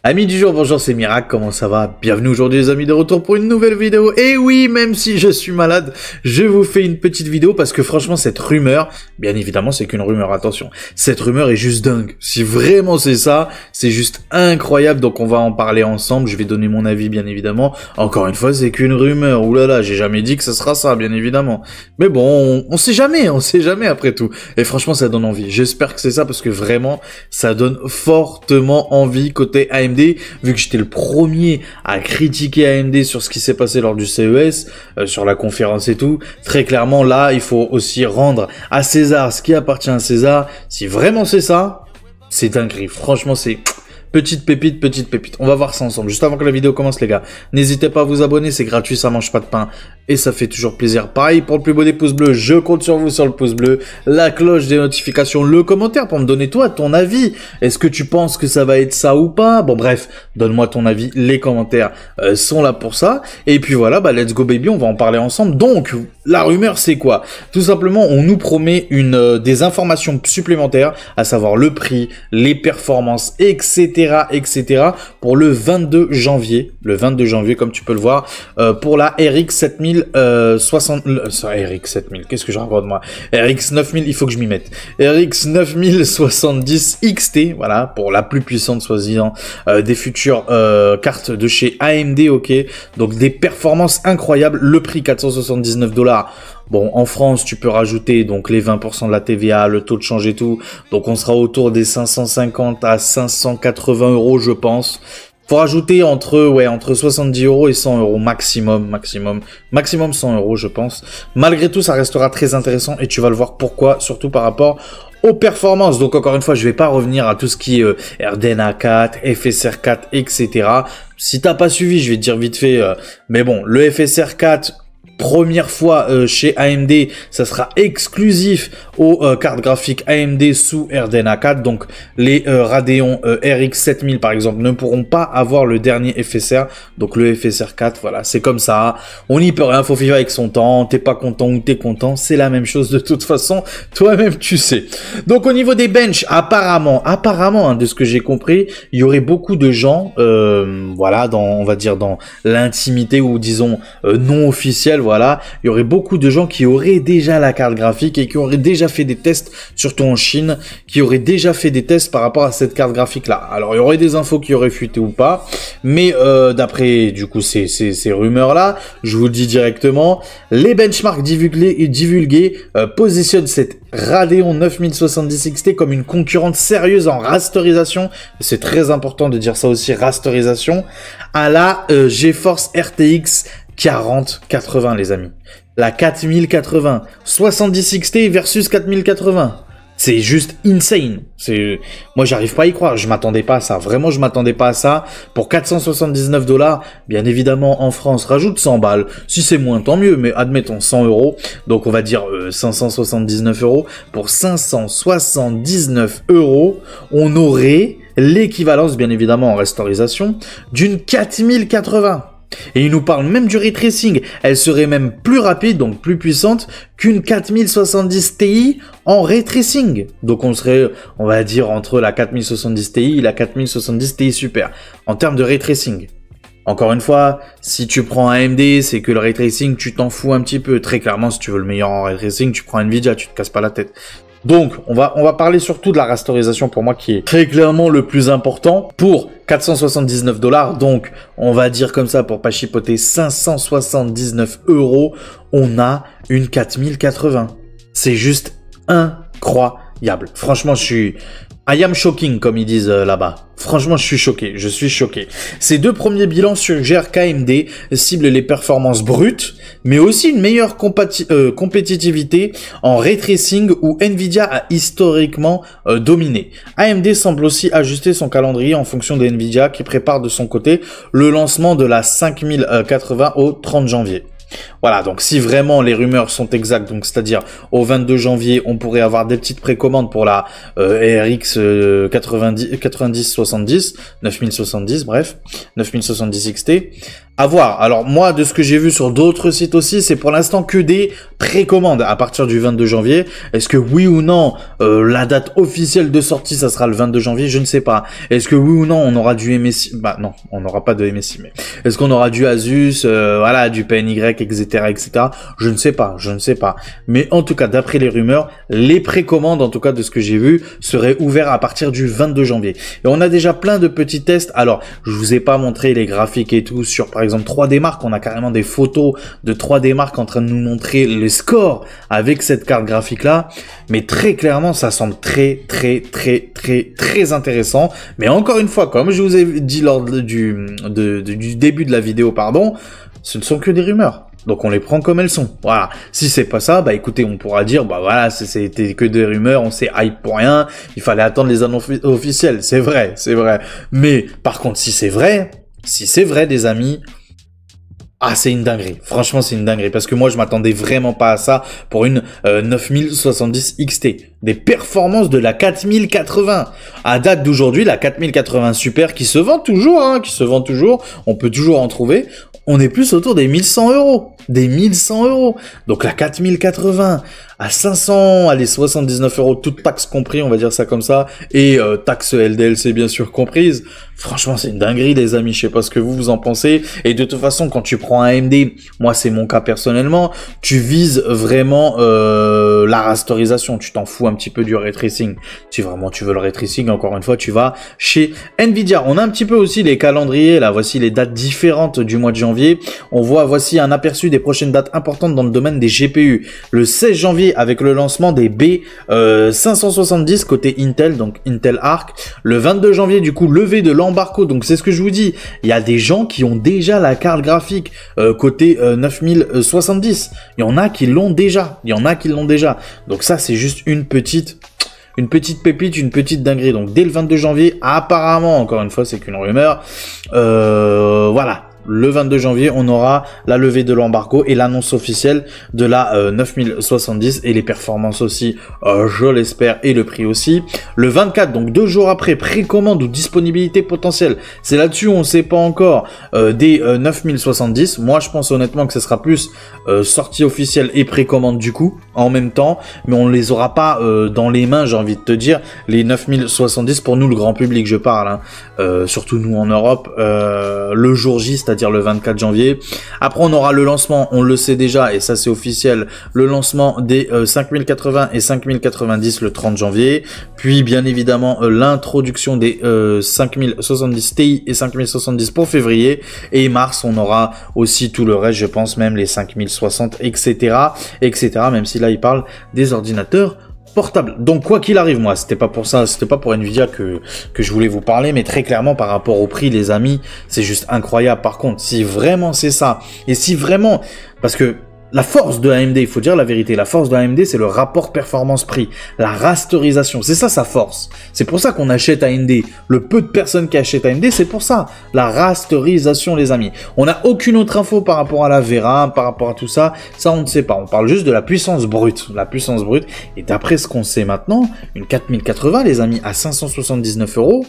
Amis du jour, bonjour, c'est Mirac, comment ça va? Bienvenue aujourd'hui les amis de retour pour une nouvelle vidéo. Et oui, même si je suis malade, je vous fais une petite vidéo parce que franchement cette rumeur, bien évidemment c'est qu'une rumeur, attention, cette rumeur est juste dingue. Si vraiment c'est ça, c'est juste incroyable, donc on va en parler ensemble, je vais donner mon avis bien évidemment. Encore une fois, c'est qu'une rumeur, oulala, j'ai jamais dit que ce sera ça bien évidemment. Mais bon, on sait jamais après tout. Et franchement ça donne envie, j'espère que c'est ça parce que vraiment ça donne fortement envie côté AMD. Vu que j'étais le premier à critiquer AMD sur ce qui s'est passé lors du CES, sur la conférence et tout, très clairement là, il faut aussi rendre à César ce qui appartient à César. Si vraiment c'est ça, c'est dinguerie. Franchement, c'est petite pépite, petite pépite. On va voir ça ensemble. Juste avant que la vidéo commence, les gars, n'hésitez pas à vous abonner, c'est gratuit, ça mange pas de pain et ça fait toujours plaisir. Pareil, pour le plus beau des pouces bleus, je compte sur vous sur le pouce bleu, la cloche des notifications, le commentaire pour me donner toi ton avis. Est-ce que tu penses que ça va être ça ou pas? Bon bref, donne-moi ton avis, les commentaires sont là pour ça. Et puis voilà, bah let's go baby, on va en parler ensemble. Donc, la rumeur c'est quoi? Tout simplement, on nous promet des informations supplémentaires, à savoir le prix, les performances, etc. pour le 22 janvier. Le 22 janvier, comme tu peux le voir, pour la RX 7060... RX 7000, qu'est-ce que je raconte moi? RX 9000, il faut que je m'y mette. RX 9070 XT, voilà, pour la plus puissante, soi-disant, des futures cartes de chez AMD, ok. Donc des performances incroyables. Le prix, 479 $. Bon, en France, tu peux rajouter donc les 20% de la TVA, le taux de change et tout. Donc, on sera autour des 550 à 580 €, je pense. Faut rajouter entre 70 € et 100 € maximum 100 €, je pense. Malgré tout, ça restera très intéressant et tu vas le voir pourquoi, surtout par rapport aux performances. Donc, encore une fois, je vais pas revenir à tout ce qui est RDNA 4, FSR 4, etc. Si t'as pas suivi, je vais te dire vite fait, mais bon, le FSR 4, première fois chez AMD, ça sera exclusif aux cartes graphiques AMD sous RDNA 4. Donc les Radeon RX 7000 par exemple ne pourront pas avoir le dernier FSR. Donc le FSR 4, voilà, c'est comme ça. On n'y peut rien, faut vivre avec son temps. T'es pas content ou t'es content, c'est la même chose de toute façon. Toi-même tu sais. Donc au niveau des benches, apparemment, hein, de ce que j'ai compris, il y aurait beaucoup de gens, voilà, on va dire dans l'intimité ou disons non officielle. Voilà, il y aurait beaucoup de gens qui auraient déjà la carte graphique et qui auraient déjà fait des tests, surtout en Chine, qui auraient déjà fait des tests par rapport à cette carte graphique-là. Alors, il y aurait des infos qui auraient fuité ou pas, mais d'après, du coup, ces rumeurs-là, je vous le dis directement, les benchmarks divulgués positionnent cette Radeon 9070 XT comme une concurrente sérieuse en rasterisation, c'est très important de dire ça aussi, rasterisation, à la GeForce RTX 4080 les amis. La 4080. 70 XT versus 4080. C'est juste insane. Moi j'arrive pas à y croire. Je m'attendais pas à ça. Vraiment je m'attendais pas à ça. Pour 479 $, bien évidemment en France, rajoute 100 balles. Si c'est moins tant mieux. Mais admettons 100 €. Donc on va dire 579 €. Pour 579 €, on aurait l'équivalence bien évidemment en restaurisation d'une 4080. Et il nous parle même du ray tracing. Elle serait même plus rapide, donc plus puissante, qu'une 4070 Ti en ray tracing. Donc on serait, on va dire, entre la 4070 Ti et la 4070 Ti Super, en termes de ray tracing. Encore une fois, si tu prends AMD, c'est que le ray tracing, tu t'en fous un petit peu. Très clairement, si tu veux le meilleur en ray tracing, tu prends Nvidia, tu te casses pas la tête. Donc, on va parler surtout de la rasterisation pour moi qui est très clairement le plus important pour 479 $. Donc, on va dire comme ça pour pas chipoter 579 €. On a une 4080. C'est juste incroyable. Franchement, I am shocking, comme ils disent là-bas. Franchement, je suis choqué. Ces deux premiers bilans suggèrent qu'AMD cible les performances brutes, mais aussi une meilleure compétitivité en ray tracing où Nvidia a historiquement dominé. AMD semble aussi ajuster son calendrier en fonction de Nvidia qui prépare de son côté le lancement de la 5080 au 30 janvier. Voilà, donc si vraiment les rumeurs sont exactes, donc c'est-à-dire au 22 janvier, on pourrait avoir des petites précommandes pour la RX 9070, 9070, bref, 9070 XT. À voir. Alors moi, de ce que j'ai vu sur d'autres sites aussi, c'est pour l'instant que des précommandes à partir du 22 janvier. Est-ce que oui ou non, la date officielle de sortie, ça sera le 22 janvier? Je ne sais pas. Est-ce que oui ou non, on aura du MSI? Bah non, on n'aura pas de MSI. Mais est-ce qu'on aura du Asus, voilà, du PNY, etc., etc. Je ne sais pas, je ne sais pas. Mais en tout cas, d'après les rumeurs, les précommandes, en tout cas de ce que j'ai vu, seraient ouvertes à partir du 22 janvier. Et on a déjà plein de petits tests. Alors, je vous ai pas montré les graphiques et tout sur, par exemple, 3D Mark. On a carrément des photos de 3D Mark en train de nous montrer les scores avec cette carte graphique là. Mais très clairement, ça semble très intéressant. Mais encore une fois, comme je vous ai dit lors du début de la vidéo, pardon, ce ne sont que des rumeurs. Donc on les prend comme elles sont. Voilà. Si c'est pas ça, bah écoutez, on pourra dire, bah voilà, c'était que des rumeurs, on s'est hype pour rien, il fallait attendre les annonces officielles. C'est vrai, c'est vrai. Mais par contre, si c'est vrai, des amis, ah, c'est une dinguerie. Franchement, c'est une dinguerie. Parce que moi, je m'attendais vraiment pas à ça pour une 9070 XT. Des performances de la 4080. À date d'aujourd'hui, la 4080 Super qui se vend toujours, hein, on peut toujours en trouver. On est plus autour des 1100 euros. Des 1100 euros. Donc la 4080 à 500, allez, 79 euros, toutes taxes compris, on va dire ça comme ça, et taxes LDLC bien sûr comprises. Franchement, c'est une dinguerie, les amis. Je sais pas ce que vous en pensez. Et de toute façon, quand tu prends un AMD, moi c'est mon cas personnellement, tu vises vraiment la rasterisation. Tu t'en fous un petit peu du ray tracing. Si vraiment tu veux le ray tracing, encore une fois, tu vas chez Nvidia. On a un petit peu aussi les calendriers. Là, voici les dates différentes du mois de janvier. On voit, voici un aperçu des prochaines dates importantes dans le domaine des GPU. Le 16 janvier, avec le lancement des B570 côté Intel, donc Intel Arc. Le 22 janvier, du coup, levée de l'embargo. Donc c'est ce que je vous dis. Il y a des gens qui ont déjà la carte graphique côté 9070. Il y en a qui l'ont déjà. Donc ça, c'est juste une petite pépite, une petite dinguerie. Donc dès le 22 janvier, apparemment, encore une fois, c'est qu'une rumeur. Voilà. Le 22 janvier, on aura la levée de l'embargo et l'annonce officielle de la 9070 et les performances aussi, je l'espère, et le prix aussi. Le 24, donc 2 jours après, précommande ou disponibilité potentielle. C'est là-dessus où on ne sait pas encore des 9070. Moi, je pense honnêtement que ce sera plus sortie officielle et précommande du coup, en même temps. Mais on ne les aura pas dans les mains, j'ai envie de te dire. Les 9070, pour nous, le grand public, je parle, hein, surtout nous en Europe, le jour J, c'est-à-dire le 24 janvier. Après, on aura le lancement, on le sait déjà, et ça c'est officiel, le lancement des 5080 et 5090 le 30 janvier. Puis, bien évidemment, l'introduction des 5070 Ti et 5070 pour février. Et mars, on aura aussi tout le reste, je pense, même les 5060, etc., même si là, il parle des ordinateurs portable. Donc quoi qu'il arrive, moi, c'était pas pour ça, c'était pas pour Nvidia que je voulais vous parler, mais très clairement par rapport au prix, les amis, c'est juste incroyable. Par contre, si vraiment c'est ça, et si vraiment, parce que la force de AMD, il faut dire la vérité, la force de AMD, c'est le rapport performance-prix, la rasterisation, c'est ça sa force. C'est pour ça qu'on achète AMD. Le peu de personnes qui achètent AMD, c'est pour ça. La rasterisation, les amis. On n'a aucune autre info par rapport à la VRAM, par rapport à tout ça. Ça, on ne sait pas. On parle juste de la puissance brute. La puissance brute. Et d'après ce qu'on sait maintenant, une 4080, les amis, à 579 euros.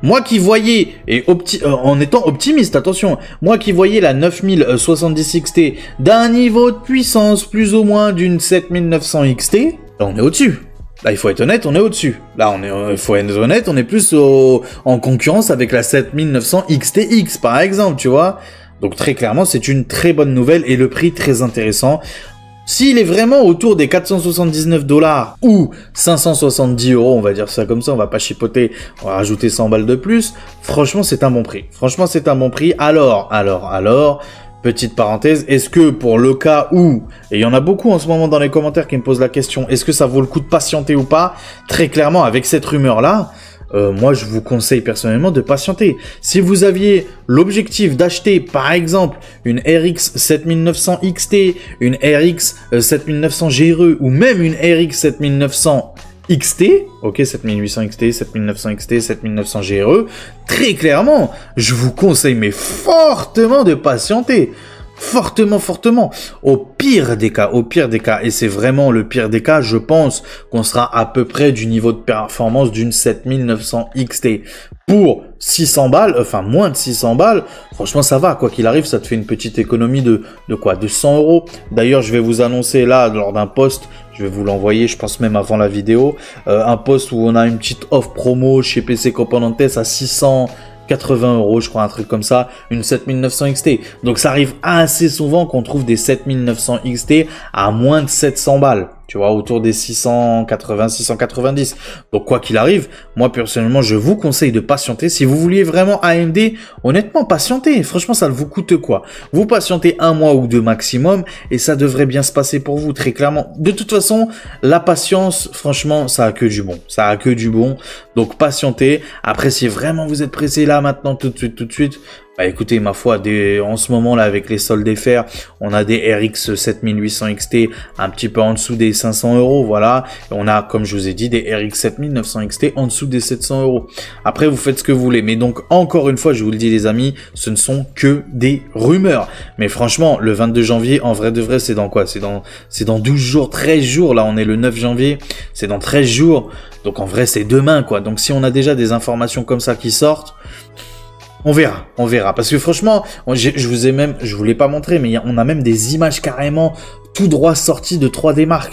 Moi qui voyais, et en étant optimiste, attention, moi qui voyais la 9070 XT d'un niveau de puissance plus ou moins d'une 7900 XT, là on est au-dessus. Là, il faut être honnête, on est au-dessus. Là, il faut être honnête, on est plus en concurrence avec la 7900 XTX, par exemple, tu vois. Donc très clairement, c'est une très bonne nouvelle et le prix très intéressant. S'il est vraiment autour des 479 $ ou 570 €, on va dire ça comme ça, on va pas chipoter, on va rajouter 100 balles de plus, franchement c'est un bon prix. Franchement c'est un bon prix. Alors, petite parenthèse, est-ce que pour le cas où, et il y en a beaucoup en ce moment dans les commentaires qui me posent la question, est-ce que ça vaut le coup de patienter ou pas? Très clairement, avec cette rumeur-là, moi, je vous conseille personnellement de patienter. Si vous aviez l'objectif d'acheter, par exemple, une RX 7900 XT, une RX 7900 GRE ou même une RX 7900 XT, ok, 7800 XT, 7900 XT, 7900 GRE, très clairement, je vous conseille mais fortement de patienter. Fortement. Au pire des cas, et c'est vraiment le pire des cas, je pense qu'on sera à peu près du niveau de performance d'une 7900 XT. pour 600 balles, enfin moins de 600 balles, franchement ça va, quoi qu'il arrive, ça te fait une petite économie de quoi, de 100 euros. D'ailleurs, je vais vous annoncer là, lors d'un post, je vais vous l'envoyer, je pense même avant la vidéo, un post où on a une petite offre promo chez PC Componentes à 680 euros, je crois, un truc comme ça, une 7900 XT. Donc ça arrive assez souvent qu'on trouve des 7900 XT à moins de 700 balles. Tu vois, autour des 680, 690. Donc, quoi qu'il arrive, moi, personnellement, je vous conseille de patienter. Si vous vouliez vraiment AMD, honnêtement, patientez. Franchement, ça vous coûte quoi? Vous patientez 1 mois ou 2 maximum et ça devrait bien se passer pour vous, très clairement. De toute façon, la patience, franchement, ça a que du bon. Ça a que du bon. Donc, patientez. Après, si vraiment vous êtes pressé là, maintenant, tout de suite, bah écoutez, ma foi, en ce moment là avec les soldes FR, on a des RX 7800 XT un petit peu en dessous des 500 euros, voilà. Et on a, comme je vous ai dit, des RX 7900 XT en dessous des 700 euros. Après, vous faites ce que vous voulez. Mais donc, encore une fois, je vous le dis les amis, ce ne sont que des rumeurs. Mais franchement, le 22 janvier, en vrai de vrai, c'est dans quoi? C'est dans 12 jours, 13 jours. Là, on est le 9 janvier. C'est dans 13 jours. Donc, en vrai, c'est demain, quoi. Donc, si on a déjà des informations comme ça qui sortent, on verra. Parce que franchement, je vous l'ai pas montré, mais on a même des images carrément tout droit sorties de 3D Mark.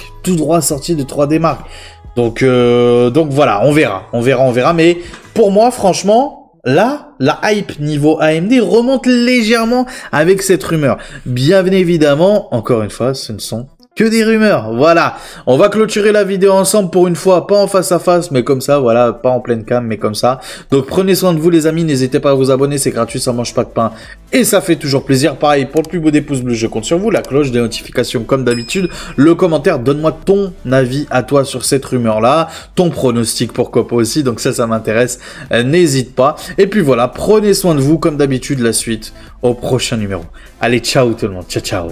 Donc voilà, on verra. Mais pour moi, franchement, là, la hype niveau AMD remonte légèrement avec cette rumeur. Bien évidemment, encore une fois, ce ne sont que des rumeurs, voilà. On va clôturer la vidéo ensemble pour une fois, pas en face à face, mais comme ça, voilà, pas en pleine cam, mais comme ça. Donc prenez soin de vous les amis, n'hésitez pas à vous abonner, c'est gratuit, ça mange pas de pain et ça fait toujours plaisir. Pareil, pour le plus beau des pouces bleus, je compte sur vous, la cloche des notifications comme d'habitude, le commentaire, donne-moi ton avis à toi sur cette rumeur-là, ton pronostic pourquoi pas aussi, donc ça m'intéresse, n'hésite pas. Et puis voilà, prenez soin de vous comme d'habitude, la suite au prochain numéro. Allez, ciao tout le monde, ciao.